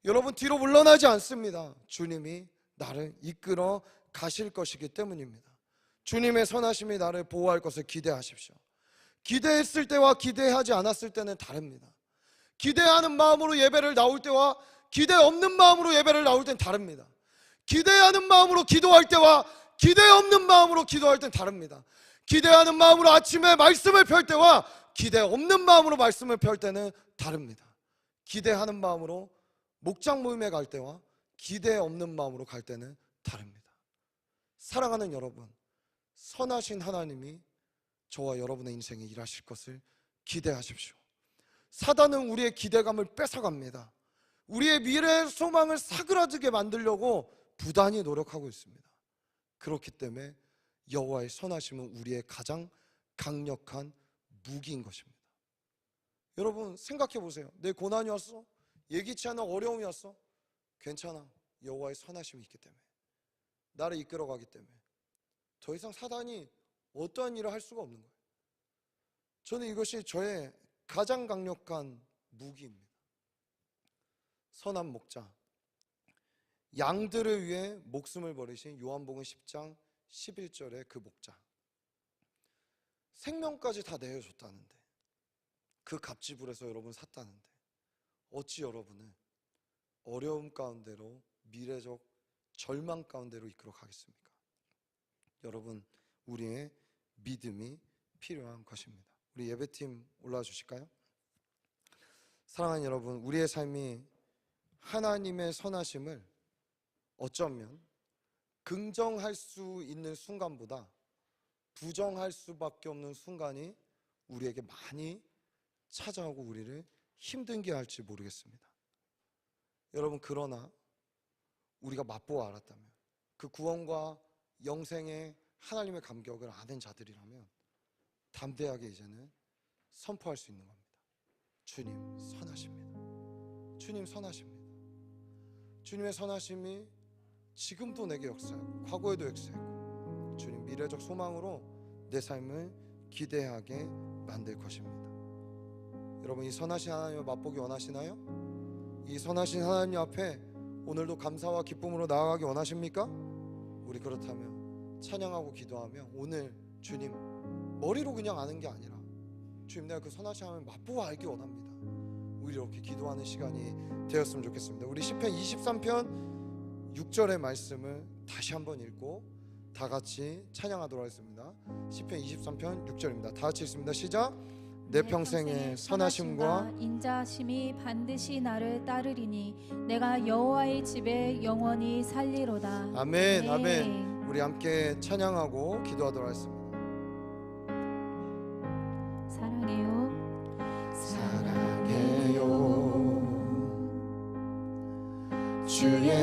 여러분 뒤로 물러나지 않습니다. 주님이 나를 이끌어 가실 것이기 때문입니다. 주님의 선하심이 나를 보호할 것을 기대하십시오. 기대했을 때와 기대하지 않았을 때는 다릅니다. 기대하는 마음으로 예배를 나올 때와 기대 없는 마음으로 예배를 나올 때는 다릅니다. 기대하는 마음으로 기도할 때와 기대 없는 마음으로 기도할 때는 다릅니다. 기대하는 마음으로 아침에 말씀을 펼 때와 기대 없는 마음으로 말씀을 펼 때는 다릅니다. 기대하는 마음으로 목장 모임에 갈 때와 기대 없는 마음으로 갈 때는 다릅니다. 사랑하는 여러분, 선하신 하나님이 저와 여러분의 인생에 일하실 것을 기대하십시오. 사단은 우리의 기대감을 뺏어갑니다. 우리의 미래의 소망을 사그라들게 만들려고 부단히 노력하고 있습니다. 그렇기 때문에 여호와의 선하심은 우리의 가장 강력한 무기인 것입니다. 여러분 생각해 보세요. 내 고난이 왔어? 예기치 않은 어려움이 왔어? 괜찮아. 여호와의 선하심이 있기 때문에, 나를 이끌어가기 때문에 더 이상 사단이 어떠한 일을 할 수가 없는 거예요. 저는 이것이 저의 가장 강력한 무기입니다. 선한 목자, 양들을 위해 목숨을 버리신 요한복음 10장 11절의 그 목자, 생명까지 다 내어줬다는데, 그 값지불에서 여러분 샀다는데 어찌 여러분을 어려움 가운데로, 미래적 절망 가운데로 이끌어 가겠습니까? 여러분, 우리의 믿음이 필요한 것입니다. 우리 예배팀 올라와 주실까요? 사랑하는 여러분, 우리의 삶이 하나님의 선하심을 어쩌면 긍정할 수 있는 순간보다 부정할 수밖에 없는 순간이 우리에게 많이 찾아오고 우리를 힘들게 할지 모르겠습니다. 여러분, 그러나 우리가 맛보아 알았다면, 그 구원과 영생의 하나님의 감격을 아는 자들이라면 담대하게 이제는 선포할 수 있는 겁니다. 주님 선하십니다. 주님 선하십니다. 주님의 선하심이 지금도 내게 역사하고 과거에도 역사하고 주님 미래적 소망으로 내 삶을 기대하게 만들 것입니다. 여러분, 이 선하신 하나님을 맛보기 원하시나요? 이 선하신 하나님 앞에 오늘도 감사와 기쁨으로 나아가기 원하십니까? 우리 그렇다면 찬양하고 기도하며 오늘 주님 머리로 그냥 아는 게 아니라 주님 내가 그 선하신 하나님을 맛보아 알기 원합니다. 우리 이렇게 기도하는 시간이 되었으면 좋겠습니다. 우리 시편 23편 6절의 말씀을 다시 한번 읽고 다 같이 찬양하도록 하겠습니다. 시편 23편 6절입니다. 다 같이 읽습니다. 시작. 내 평생의 선하심과 인자하심이 반드시 나를 따르리니 내가 여호와의 집에 영원히 살리로다. 아멘. 아멘. 우리 함께 찬양하고 기도하도록 하겠습니다. 사랑해요. 사랑해요.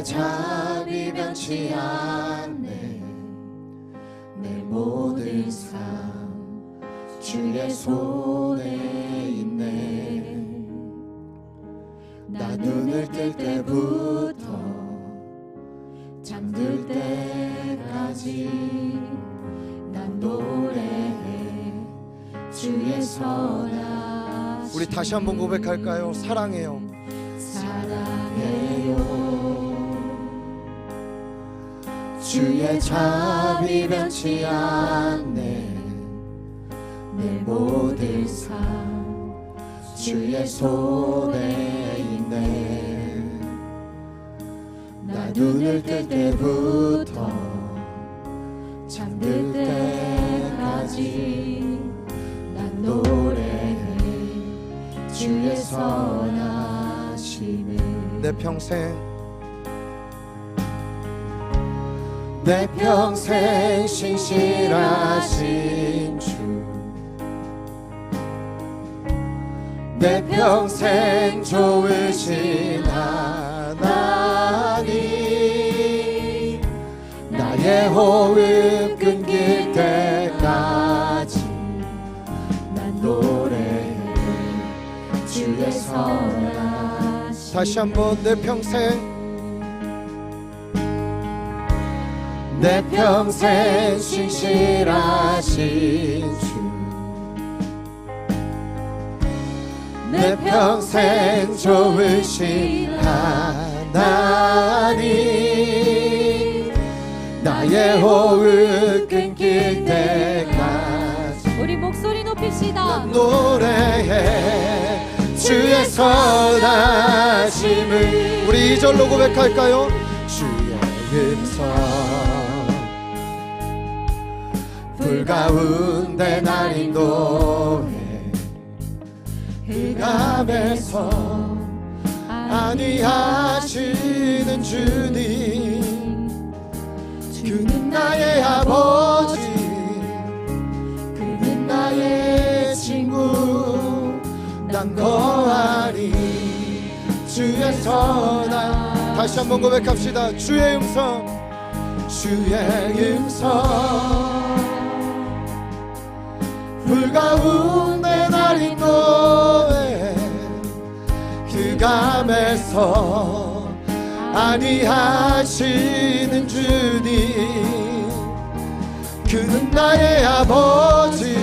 주의 자비 변치 않네. 내 모든 삶 주의 손에 있네. 나 눈을 뜰 때부터 잠들 때까지 난 노래해 주의 선하심. 우리 다시 한번 고백할까요? 사랑해요. 주의 자비 변치 않네. 내 모든 삶 주의 손에 있네. 나 눈을 뜰 때부터 잠들 때까지 난 노래해 주의 선하심을. 내 평생 신실하신 주, 내 평생 좋으신 하나님, 나의 호흡 끊길 때까지 난 노래해 주의 선하심. 다시 한번 내 평생 신실하신 주, 내 평생 좋으신 하나님, 나의 호흡 끊길 때까지 우리 목소리 높입시다. 노래해 주의 선하심을. 우리 2절로 고백할까요? 주의 음성 불 가운데 날 인도해 흑암에서 안위하시는 주님, 그는 나의 아버지, 그는 나의 친구, 난 거하리 주의 선한. 다시 한번 고백합시다. 주의 음성 불 가운데 날 인도해 흑암에서 안위하시는 주님, 그는 나의 아버지,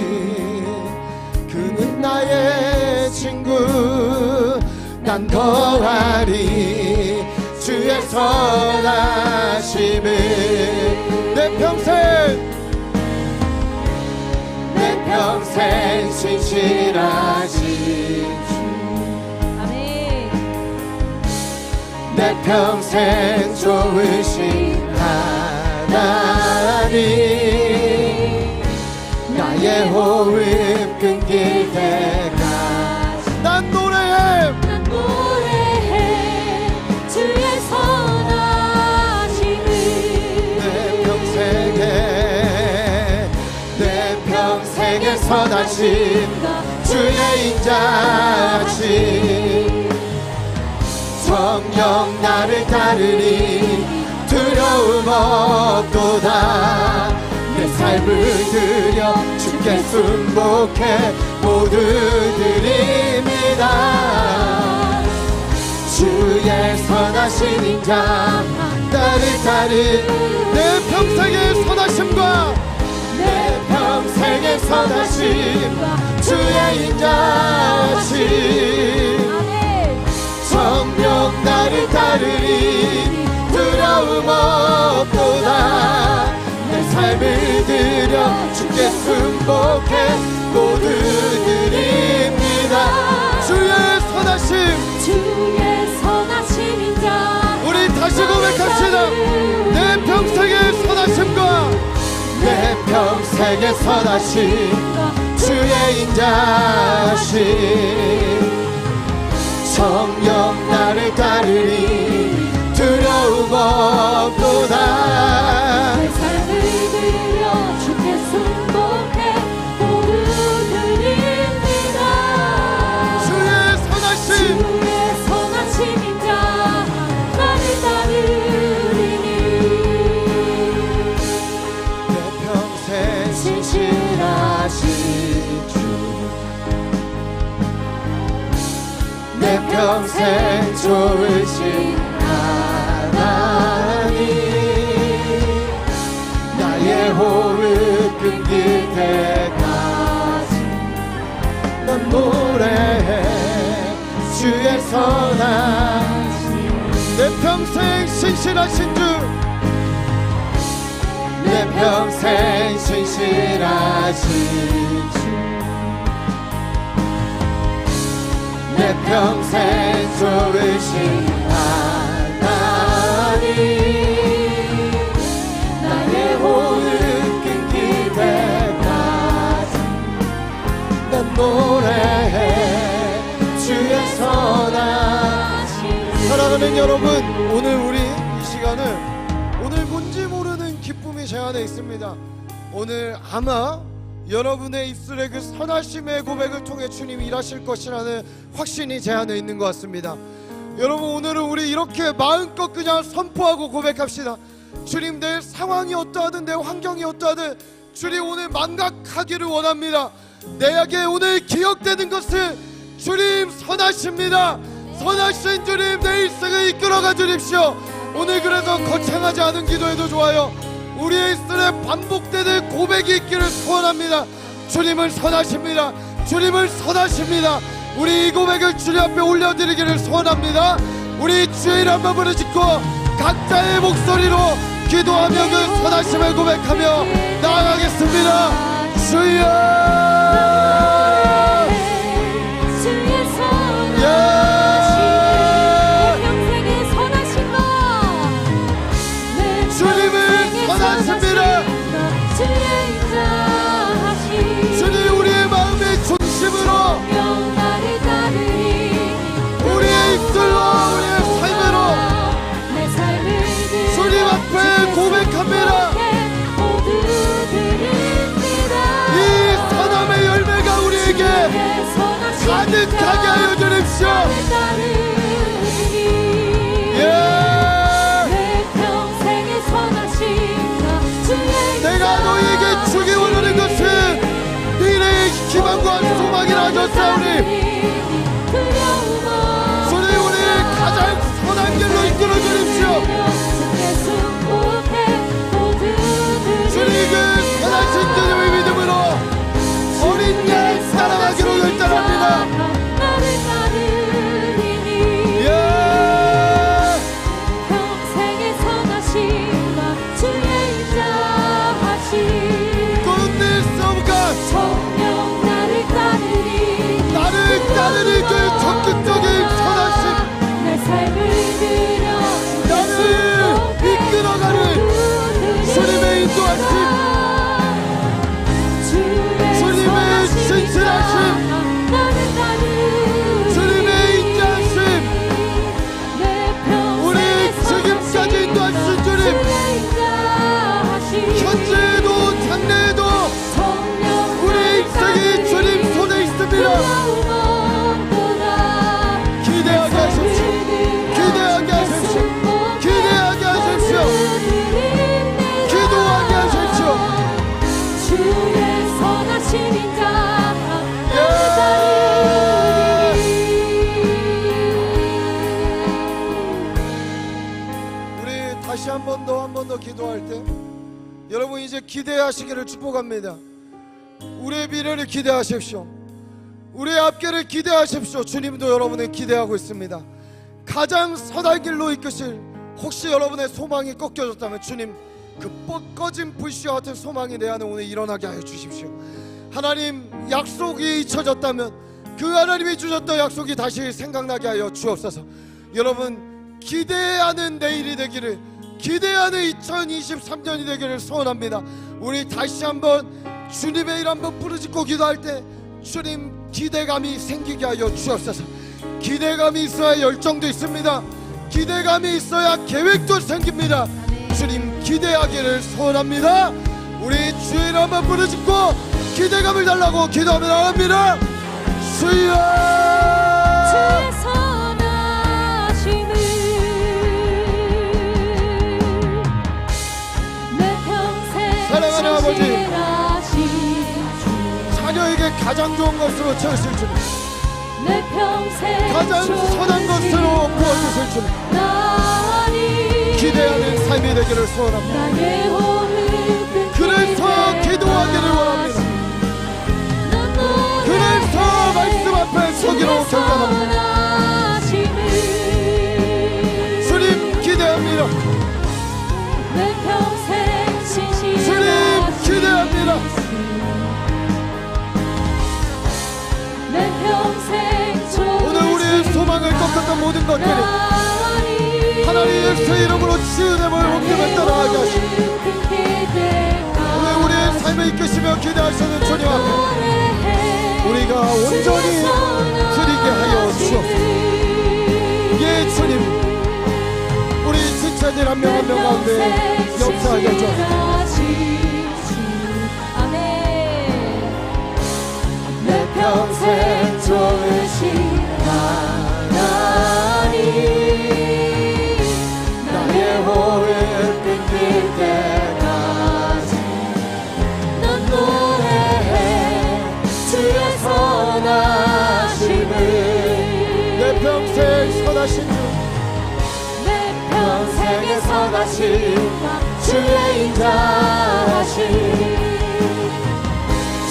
그는 나의 친구, 난 거하리 주의 선하심을. 내 평생 신실하신 주, 아멘. 내 평생 좋으신 하나님, 나의 호흡 끊길 때까지 난 노래해 주의 선하심을. 내 평생의 선하심과 주의 인자하심, 성령 나를 따르니 두려움 없도다. 내 삶을 드려 주께 순복해 모두 드립니다. 주의 선하신 인자 나를 따르. 내 평생의 선하심과 내 평생의 선하심과 주의 인자하심, 성령 나를 따르니 두려움 없도다. 내 삶을 드려 주께 순복해 모두 드립니다. 주의 선하심 우리 다시 고백합시다. 내 평생의 선하심과 내 평생의 선하심, 주의 인자하심, 성령 나를 따르니 두려움 없도다. 내 삶을 드려 주께 순복해 모두 드립니다. 주의 선하심 인자 나를 따르니 평생 좋으신 하나님 나의 호흡 끊길 때까지 난 노래해 주의 선하심 내 평생 신실하신 주 내 평생 신실하신 주 내 평생 좋으신 하나님 나의 호흡 끊길 때까지 난 노래해 주의 선하심 사랑하는 여러분 오늘 우리 이 시간을 오늘 뭔지 모르는 기쁨이 제 안에 있습니다. 오늘 아마 여러분의 입술에 그 선하심의 고백을 통해 주님이 일하실 것이라는 확신이 제 안에 있는 것 같습니다. 여러분 오늘은 우리 이렇게 마음껏 그냥 선포하고 고백합시다. 주님 내 상황이 어떠하든 내 환경이 어떠하든 주님 오늘 망각하기를 원합니다. 내게 오늘 기억되는 것은 주님 선하십니다. 선하신 주님 내 일생을 이끌어가 주십시오. 오늘 그래서 거창하지 않은 기도해도 좋아요. 우리의 입술에 반복되는 고백이 있기를 소원합니다. 주님은 선하십니다. 주님은 선하십니다. 우리 이 고백을 주님 앞에 올려드리기를 소원합니다. 우리 주의 이름 한번 부르짖고 각자의 목소리로 기도하며 그 선하심을 고백하며 나아가겠습니다. 주여 주의 선하심 주님 우리의 마음의 중심으로 우리의 입술로 우리의 삶으로 주님 앞에 고백합니다. 이 선함의 열매가 우리에게 가득하게 하여 주십시오. 내가 너희에게 주기 원하는 것은 미래의 희망과 소망이라 하셨사오니 주님 우리 가장 선한 길로 이끌어 주십시오. 주님 그 선하신 주님의 믿음으로 어린 양 따라가기로 결단합니다. 나를 그 적극적인 선하심 내 삶을 드려 나를 이끌어가는 주님의 인도하심 주님의 신실하심 주님의 인자하심 우리 지금까지 인도하신 주님 현재에도 장래에도 우리 인생이 주님 손에 있습니다. 기대하게 하십시오. 기대하게 하십시오. 기대하게 하십시오. 기도하게 하십시오. 주의 선하신 인자 우리 다시 한 번 더 기도할 때 여러분 이제 기대하시기를 축복합니다. 우리의 미래를 기대하십시오. 우리의 앞길을 기대하십시오. 주님도 여러분을 기대하고 있습니다. 가장 선한 길로 이끄실 혹시 여러분의 소망이 꺾여졌다면 주님 그 꺼진 불씨와 같은 소망이 내 안에 오늘 일어나게 하여 주십시오. 하나님 약속이 잊혀졌다면 그 하나님이 주셨던 약속이 다시 생각나게 하여 주옵소서. 여러분 기대하는 내일이 되기를 기대하는 2023년이 되기를 소원합니다. 우리 다시 한번 주님의 일 한번 부르짖고 기도할 때 주님 기대감이 생기게 하여 주옵소서. 기대감이 있어야 열정도 있습니다. 기대감이 있어야 계획도 생깁니다. 주님 기대하기를 소원합니다. 우리 주의 이름 한번 부르짖고 기대감을 달라고 기도하며 나갑니다. 주여 주의 선하심을 내 평생 사랑하는 아버지, 신실하신 주 자녀에게 가장 좋은 것으로 채우실 주님 내 평생 가장 선한 것으로 부어주실 줄 나니 기대하는 삶이 되기를 소원합니다. 나의 호흡 그래서 기도하기를 원합니다. 그래서 말씀 앞에 서기로 결단합니다. 주님 기대합니다. 내 평생 신실하신 주님 기대합니다. 내 평생 좋으신 오늘 우리의 소망을 꺾었던 모든 것들이 나니 하나님 예수의 이름으로 치유됨을 복음을 따라가게 하시고 오늘 우리의 삶을 이끄시며 기대하시는 주님 앞에 우리가 온전히 드리게 하여 주옵소서. 예 주님, 우리 지체들 한 명 한 명 가운데 역사하게 해주옵소서. 내 평생 좋으신 하나님 나의 호흡 끊길 때까지 난 노래해 주의 선하심을 내 평생 선하신 주 내 평생의 선하심과 주의 인자하심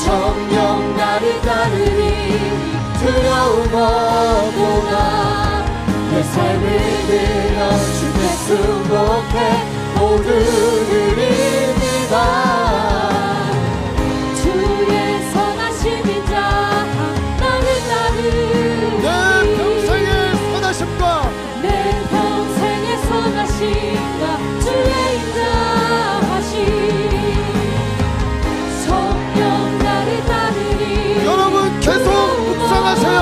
정녕 나를 따르니 두려움 없구나 내 삶을 들여 주께 승복해 모두 드립니다 주의 선하심인 자 나를 따르니 내 평생의 선하심과 내 평생의 선하심과 주의 인자하심 성령 나를 따르니 여러분 계속 묵상하세요.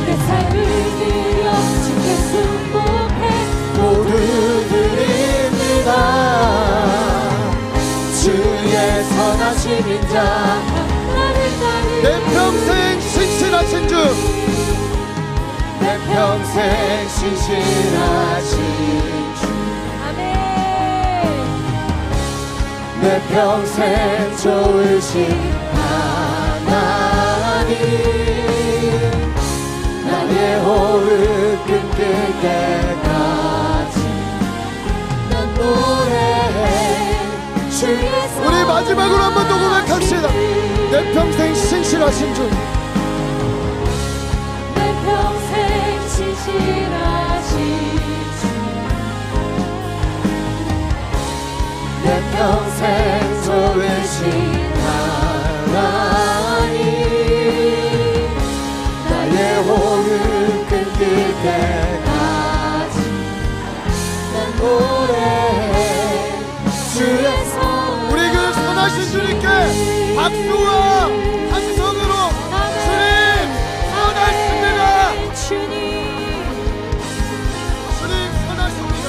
내 삶을 들여 주께 승복해 모두 드립니다 주의 선하심인 자 나를 따르니 내 평생 신실하신 주 내 평생 신실하신 주 아멘 내 평생 좋으신 하나님 나의 호흡 끊길 때까지 난 노래해 주의 우리 마지막으로 한 번 더 고백합시다. 내 평생 신실하신 주 내 평생 신실하신 주 내 평생 좋으신 하나님 나의 호흡 끊길 때까지 난 노래해 주의 선 우리 그 선하신 주님께 박수와 함성으로 주님 선하십니다. 주님 선하십니다.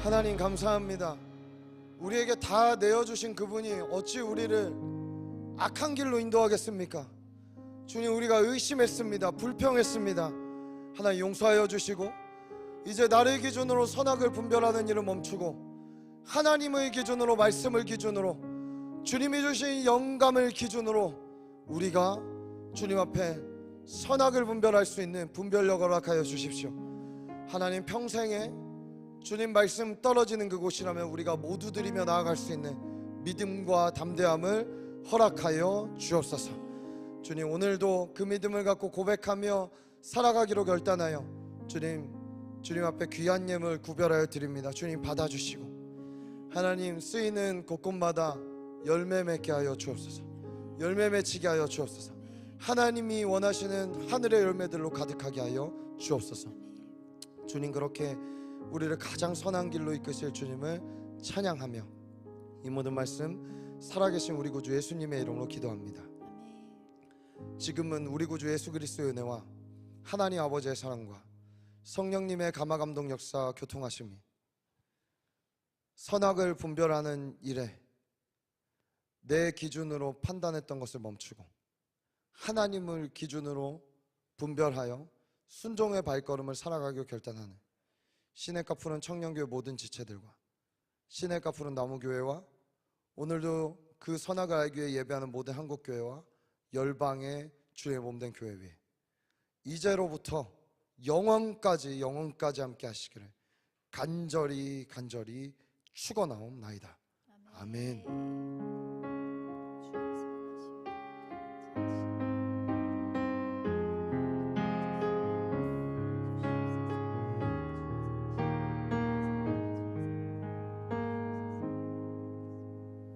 하나님 감사합니다. 우리에게 다 내어주신 그분이 어찌 우리를 악한 길로 인도하겠습니까? 주님, 우리가 의심했습니다. 불평했습니다. 하나님 용서하여 주시고 이제 나를 기준으로 선악을 분별하는 일을 멈추고 하나님의 기준으로, 말씀을 기준으로, 주님이 주신 영감을 기준으로 우리가 주님 앞에 선악을 분별할 수 있는 분별력을 허락하여 주십시오. 하나님, 평생에 주님 말씀 떨어지는 그곳이라면 우리가 모두 드리며 나아갈 수 있는 믿음과 담대함을 허락하여 주옵소서. 주님, 오늘도 그 믿음을 갖고 고백하며 살아가기로 결단하여 주님 앞에 귀한 예물 구별하여 드립니다. 주님 받아주시고 하나님, 쓰이는 곳곳마다 열매 맺게 하여 주옵소서. 열매 맺히게 하여 주옵소서. 하나님이 원하시는 하늘의 열매들로 가득하게 하여 주옵소서. 주님, 그렇게 우리를 가장 선한 길로 이끄실 주님을 찬양하며 이 모든 말씀 살아계신 우리 구주 예수님의 이름으로 기도합니다. 지금은 우리 구주 예수 그리스도의 은혜와 하나님 아버지의 사랑과 성령님의 감화감동 역사 교통하심이 선악을 분별하는 일에 내 기준으로 판단했던 것을 멈추고 하나님을 기준으로 분별하여 순종의 발걸음을 살아가기로 결단하는 시냇가 푸른 청년교회 모든 지체들과 시냇가 푸른 나무교회와 오늘도 그 선악을 알기 위해 예배하는 모든 한국교회와 열방의 주의 몸된 교회 위에 이제로부터 영원까지 함께 하시기를 간절히 축원하옵나이다. 아멘.